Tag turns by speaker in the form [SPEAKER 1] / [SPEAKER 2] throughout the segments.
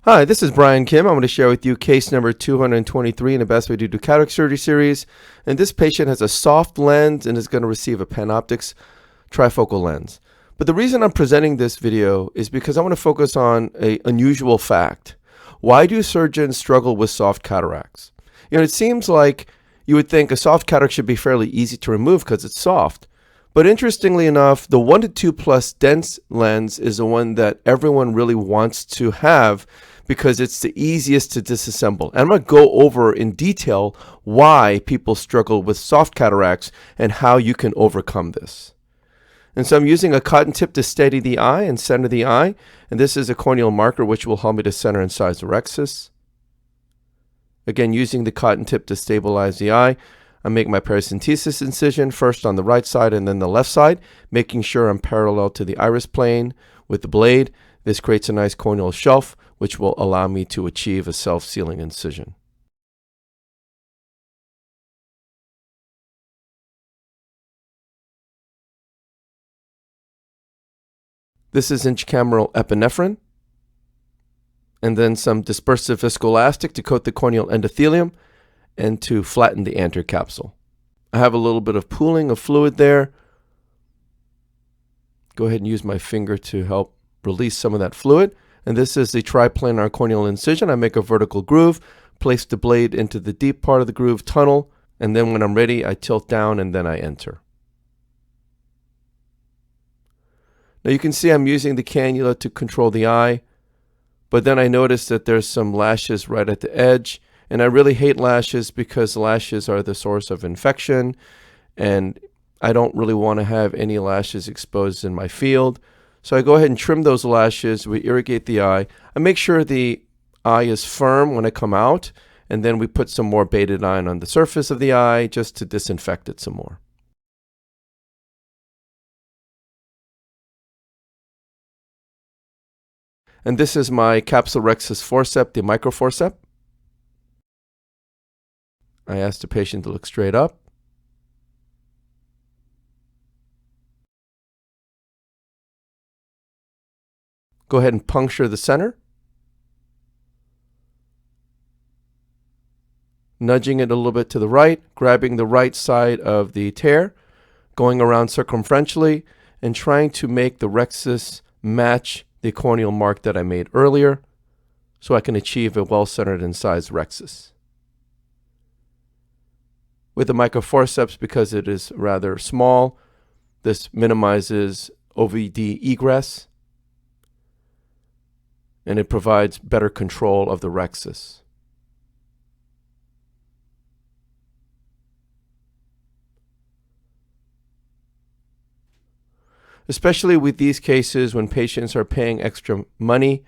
[SPEAKER 1] Hi, this is Brian Kim. I'm going to share with you case number 223 in the Best Way to Do Cataract Surgery series. And this patient has a soft lens and is going to receive a Panoptix trifocal lens. But the reason I'm presenting this video is because I want to focus on an unusual fact. Why do surgeons struggle with soft cataracts? It seems like you would think a soft cataract should be fairly easy to remove because it's soft. But interestingly enough, the 1 to 2 plus dense lens is the one that everyone really wants to have because it's the easiest to disassemble. And I'm going to go over in detail why people struggle with soft cataracts and how you can overcome this. And so I'm using a cotton tip to steady the eye and center the eye. And this is a corneal marker which will help me to center and size the rhexis. Again, using the cotton tip to stabilize the eye, I make my paracentesis incision first on the right side and then the left side, making sure I'm parallel to the iris plane with the blade. This creates a nice corneal shelf, which will allow me to achieve a self-sealing incision. This is intracameral epinephrine, and then some dispersive viscoelastic to coat the corneal endothelium and to flatten the anterior capsule. I have a little bit of pooling of fluid there. Go ahead and use my finger to help release some of that fluid. And this is the triplanar corneal incision. I make a vertical groove, place the blade into the deep part of the groove tunnel, and then when I'm ready, I tilt down and then I enter. Now you can see I'm using the cannula to control the eye, but then I notice that there's some lashes right at the edge. And I really hate lashes because lashes are the source of infection, and I don't really want to have any lashes exposed in my field. So I go ahead and trim those lashes. We irrigate the eye. I make sure the eye is firm when I come out, and then we put some more betadine on the surface of the eye just to disinfect it some more. And this is my capsule rhexis forceps, the microforceps. I ask the patient to look straight up. Go ahead and puncture the center, nudging it a little bit to the right, grabbing the right side of the tear, going around circumferentially, and trying to make the rhexis match the corneal mark that I made earlier so I can achieve a well-centered and sized rhexis. With the microforceps, because it is rather small, this minimizes OVD egress, and it provides better control of the rhexis. Especially with these cases when patients are paying extra money,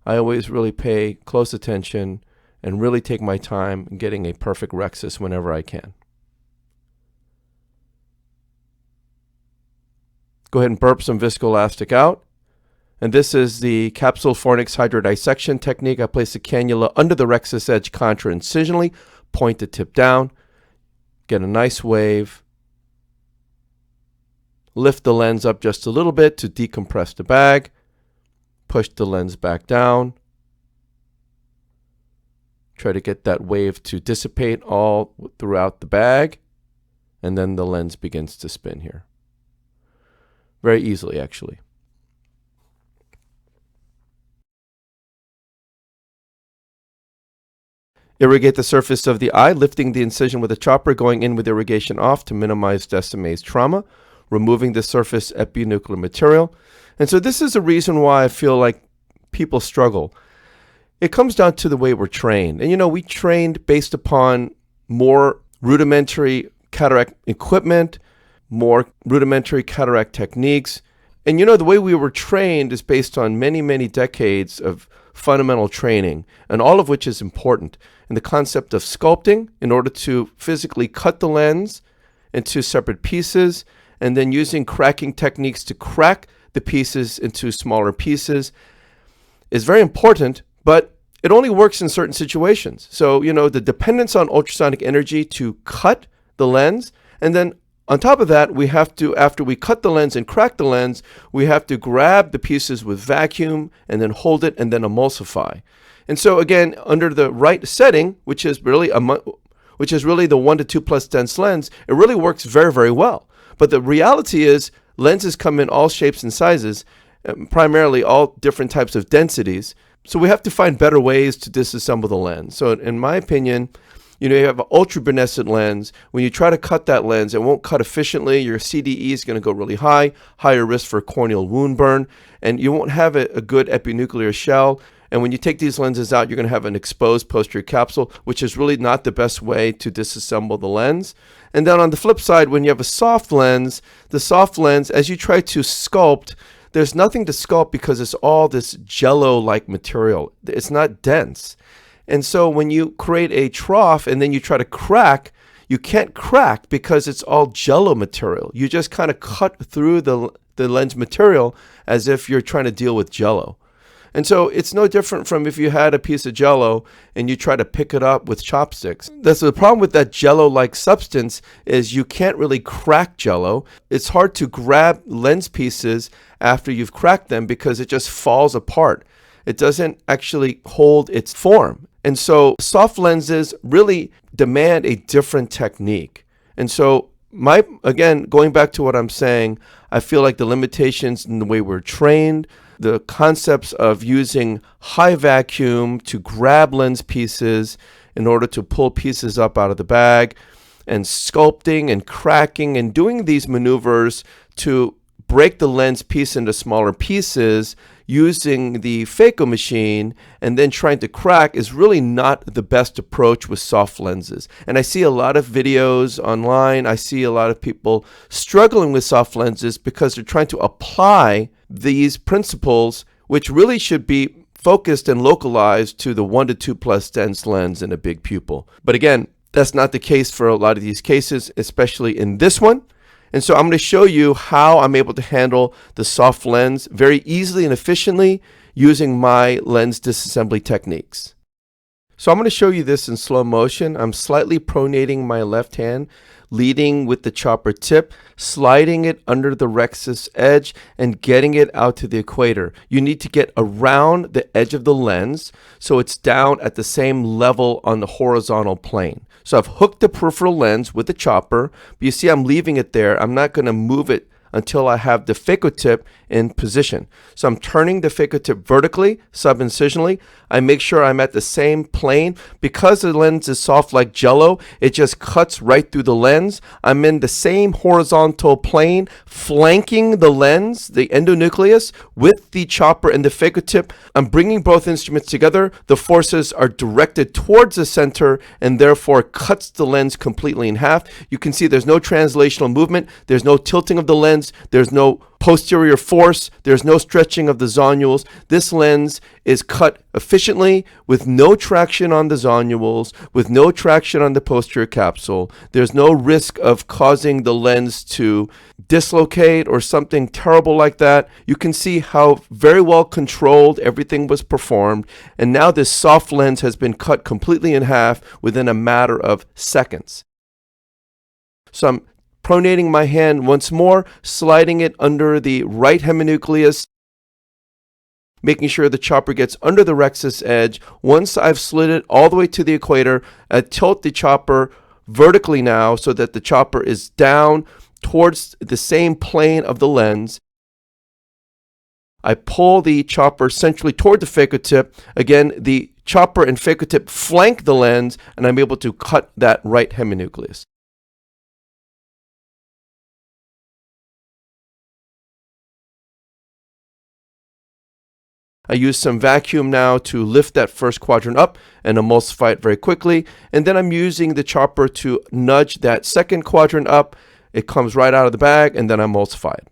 [SPEAKER 1] I always really pay close attention and really take my time in getting a perfect rhexis whenever I can. Go ahead and burp some viscoelastic out. And this is the capsule fornix hydrodissection technique. I place the cannula under the rhexis edge contra-incisionally, point the tip down, get a nice wave, lift the lens up just a little bit to decompress the bag, push the lens back down, try to get that wave to dissipate all throughout the bag, and then the lens begins to spin here. Very easily, actually. Irrigate the surface of the eye, lifting the incision with a chopper, going in with irrigation off to minimize Descemet's trauma, removing the surface epinuclear material. And so this is a reason why I feel like people struggle. It comes down to the way we're trained. And we trained based upon more rudimentary cataract equipment, more rudimentary cataract techniques. And the way we were trained is based on many, many decades of fundamental training, and all of which is important. And the concept of sculpting in order to physically cut the lens into separate pieces, and then using cracking techniques to crack the pieces into smaller pieces is very important, but it only works in certain situations. So, the dependence on ultrasonic energy to cut the lens, and then On top of that, we have to, after we cut the lens and crack the lens, we have to grab the pieces with vacuum and then hold it and then emulsify. And so again, under the right setting, which is really the 1 to 2 plus dense lens, it really works very, very well. But the reality is lenses come in all shapes and sizes, primarily all different types of densities. So we have to find better ways to disassemble the lens. So in my opinion, you have an ultra-brunescent lens. When you try to cut that lens, it won't cut efficiently. Your CDE is going to go really high, higher risk for corneal wound burn, and you won't have a good epinuclear shell. And when you take these lenses out, you're going to have an exposed posterior capsule, which is really not the best way to disassemble the lens. And then on the flip side, when you have a soft lens, the soft lens, as you try to sculpt, there's nothing to sculpt because it's all this jello-like material. It's not dense. And so when you create a trough and then you try to crack, you can't crack because it's all jello material. You just kind of cut through the lens material as if you're trying to deal with jello. And so it's no different from if you had a piece of jello and you try to pick it up with chopsticks. That's the problem with that jello-like substance is you can't really crack jello. It's hard to grab lens pieces after you've cracked them because it just falls apart. It doesn't actually hold its form. And so soft lenses really demand a different technique. And so again, going back to what I'm saying, I feel like the limitations in the way we're trained, the concepts of using high vacuum to grab lens pieces in order to pull pieces up out of the bag, and sculpting and cracking and doing these maneuvers to break the lens piece into smaller pieces using the phaco machine and then trying to crack is really not the best approach with soft lenses. And I see a lot of videos online. I see a lot of people struggling with soft lenses because they're trying to apply these principles, which really should be focused and localized to the 1 to 2 plus dense lens in a big pupil. But again, that's not the case for a lot of these cases, especially in this one. And so I'm going to show you how I'm able to handle the soft lens very easily and efficiently using my lens disassembly techniques. So I'm going to show you this in slow motion. I'm slightly pronating my left hand, leading with the chopper tip, sliding it under the rexus edge, and getting it out to the equator. You need to get around the edge of the lens so it's down at the same level on the horizontal plane. So I've hooked the peripheral lens with the chopper, but you see I'm leaving it there. I'm not going to move it until I have the phaco tip in position. So I'm turning the phaco tip vertically, sub-incisionally. I make sure I'm at the same plane. Because the lens is soft like jello, it just cuts right through the lens. I'm in the same horizontal plane, flanking the lens, the endonucleus, with the chopper and the phaco tip. I'm bringing both instruments together. The forces are directed towards the center and therefore cuts the lens completely in half. You can see there's no translational movement. There's no tilting of the lens. There's no posterior force. There's no stretching of the zonules. This lens is cut efficiently with no traction on the zonules, with no traction on the posterior capsule. There's no risk of causing the lens to dislocate or something terrible like that. You can see how very well controlled everything was performed. And now this soft lens has been cut completely in half within a matter of seconds. So I'm pronating my hand once more, sliding it under the right heminucleus, making sure the chopper gets under the rexus edge. Once I've slid it all the way to the equator, I tilt the chopper vertically now so that the chopper is down towards the same plane of the lens. I pull the chopper centrally toward the phaco tip. Again, the chopper and phaco tip flank the lens, and I'm able to cut that right heminucleus. I use some vacuum now to lift that first quadrant up and emulsify it very quickly. And then I'm using the chopper to nudge that second quadrant up. It comes right out of the bag, and then I emulsify it.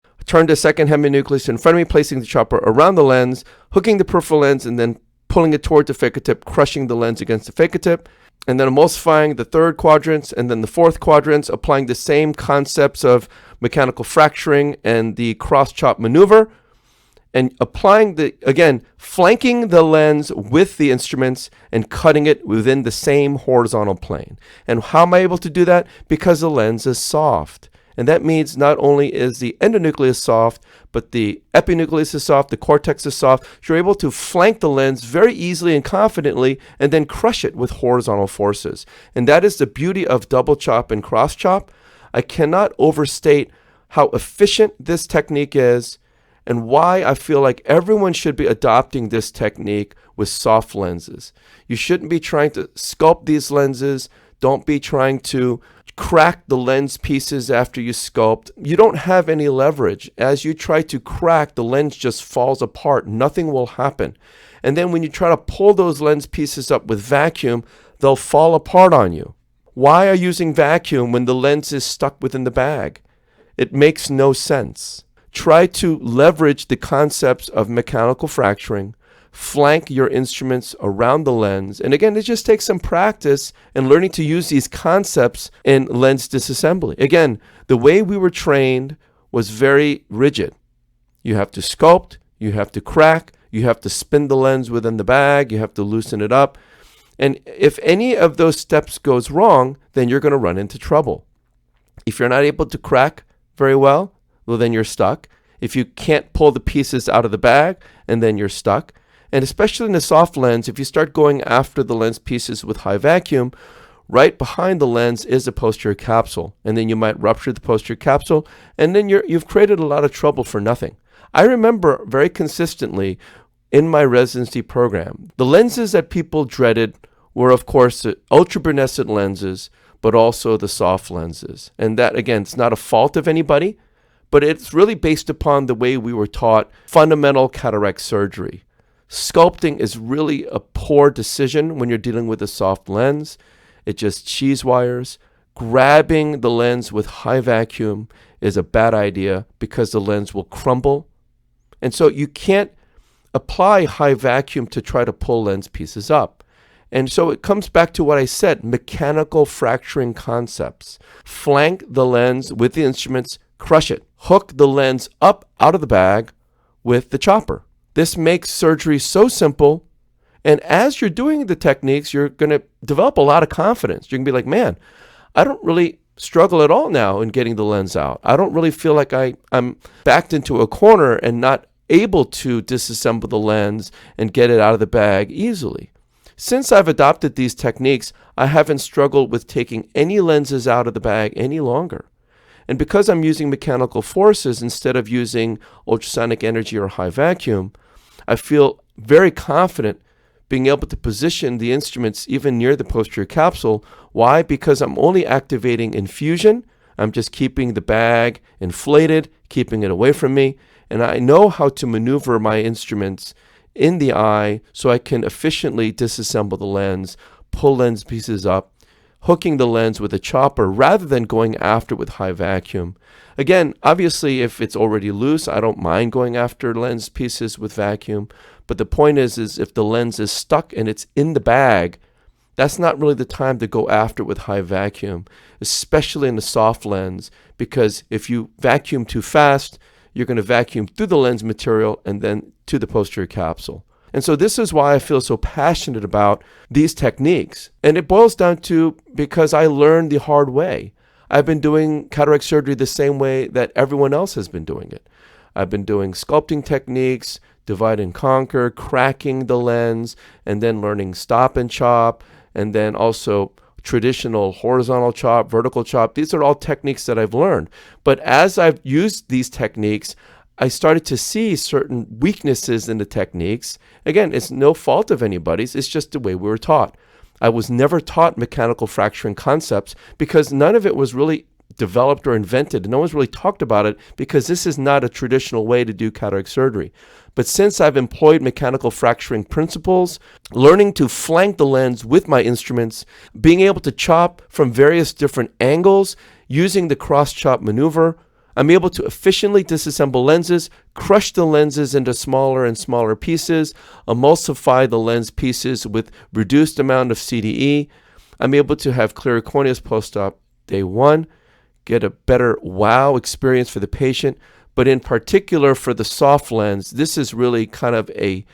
[SPEAKER 1] I turn the second heminucleus in front of me, placing the chopper around the lens, hooking the peripheral lens, and then pulling it toward the phaco tip, crushing the lens against the phaco tip. And then emulsifying the third quadrants and then the fourth quadrants, applying the same concepts of mechanical fracturing and the cross-chop maneuver. and applying flanking the lens with the instruments and cutting it within the same horizontal plane. And how am I able to do that? Because the lens is soft. And that means not only is the endonucleus soft, but the epinucleus is soft, the cortex is soft. You're able to flank the lens very easily and confidently and then crush it with horizontal forces. And that is the beauty of double chop and cross chop. I cannot overstate how efficient this technique is and why I feel like everyone should be adopting this technique with soft lenses. You shouldn't be trying to sculpt these lenses. Don't be trying to crack the lens pieces after you sculpt. You don't have any leverage. As you try to crack, the lens just falls apart. Nothing will happen. And then when you try to pull those lens pieces up with vacuum, they'll fall apart on you. Why are you using vacuum when the lens is stuck within the bag? It makes no sense. Try to leverage the concepts of mechanical fracturing, flank your instruments around the lens. And again, it just takes some practice and learning to use these concepts in lens disassembly. Again, the way we were trained was very rigid. You have to sculpt, you have to crack, you have to spin the lens within the bag, you have to loosen it up. And if any of those steps goes wrong, then you're going to run into trouble. If you're not able to crack very well, then you're stuck. If you can't pull the pieces out of the bag, and then you're stuck. And especially in the soft lens, if you start going after the lens pieces with high vacuum, right behind the lens is a posterior capsule. And then you might rupture the posterior capsule, and then you've created a lot of trouble for nothing. I remember very consistently in my residency program, the lenses that people dreaded were, of course, the ultraluminescent lenses, but also the soft lenses. And that, again, it's not a fault of anybody, but it's really based upon the way we were taught fundamental cataract surgery. Sculpting is really a poor decision when you're dealing with a soft lens. It just cheese wires. Grabbing the lens with high vacuum is a bad idea because the lens will crumble. And so you can't apply high vacuum to try to pull lens pieces up. And so it comes back to what I said, mechanical fracturing concepts. Flank the lens with the instruments, crush it. Hook the lens up out of the bag with the chopper. This makes surgery so simple. And as you're doing the techniques, you're going to develop a lot of confidence. You're going to be like, man, I don't really struggle at all now in getting the lens out. I don't really feel like I'm backed into a corner and not able to disassemble the lens and get it out of the bag easily. Since I've adopted these techniques, I haven't struggled with taking any lenses out of the bag any longer. And because I'm using mechanical forces instead of using ultrasonic energy or high vacuum, I feel very confident being able to position the instruments even near the posterior capsule. Why? Because I'm only activating infusion. I'm just keeping the bag inflated, keeping it away from me. And I know how to maneuver my instruments in the eye so I can efficiently disassemble the lens, pull lens pieces up, hooking the lens with a chopper rather than going after with high vacuum. Again, obviously, if it's already loose, I don't mind going after lens pieces with vacuum. But the point is if the lens is stuck and it's in the bag, that's not really the time to go after with high vacuum, especially in the soft lens, because if you vacuum too fast, you're going to vacuum through the lens material and then to the posterior capsule. And so this is why I feel so passionate about these techniques. And it boils down to because I learned the hard way. I've been doing cataract surgery the same way that everyone else has been doing it. I've been doing sculpting techniques, divide and conquer, cracking the lens, and then learning stop and chop, and then also traditional horizontal chop, vertical chop. These are all techniques that I've learned. But as I've used these techniques, I started to see certain weaknesses in the techniques. Again, it's no fault of anybody's. It's just the way we were taught. I was never taught mechanical fracturing concepts because none of it was really developed or invented. No one's really talked about it because this is not a traditional way to do cataract surgery. But since I've employed mechanical fracturing principles, learning to flank the lens with my instruments, being able to chop from various different angles using the cross-chop maneuver, I'm able to efficiently disassemble lenses, crush the lenses into smaller and smaller pieces, emulsify the lens pieces with reduced amount of CDE. I'm able to have clear corneas post-op day one, get a better wow experience for the patient. But in particular for the soft lens, this is really kind of a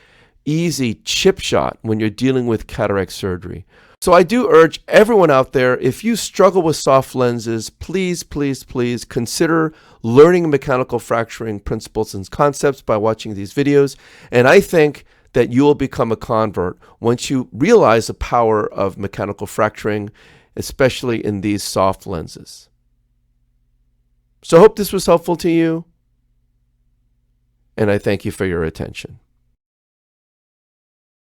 [SPEAKER 1] easy chip shot when you're dealing with cataract surgery. So I do urge everyone out there, if you struggle with soft lenses, please, please, please consider learning mechanical fracturing principles and concepts by watching these videos. And I think that you will become a convert once you realize the power of mechanical fracturing, especially in these soft lenses. So I hope this was helpful to you, and I thank you for your attention.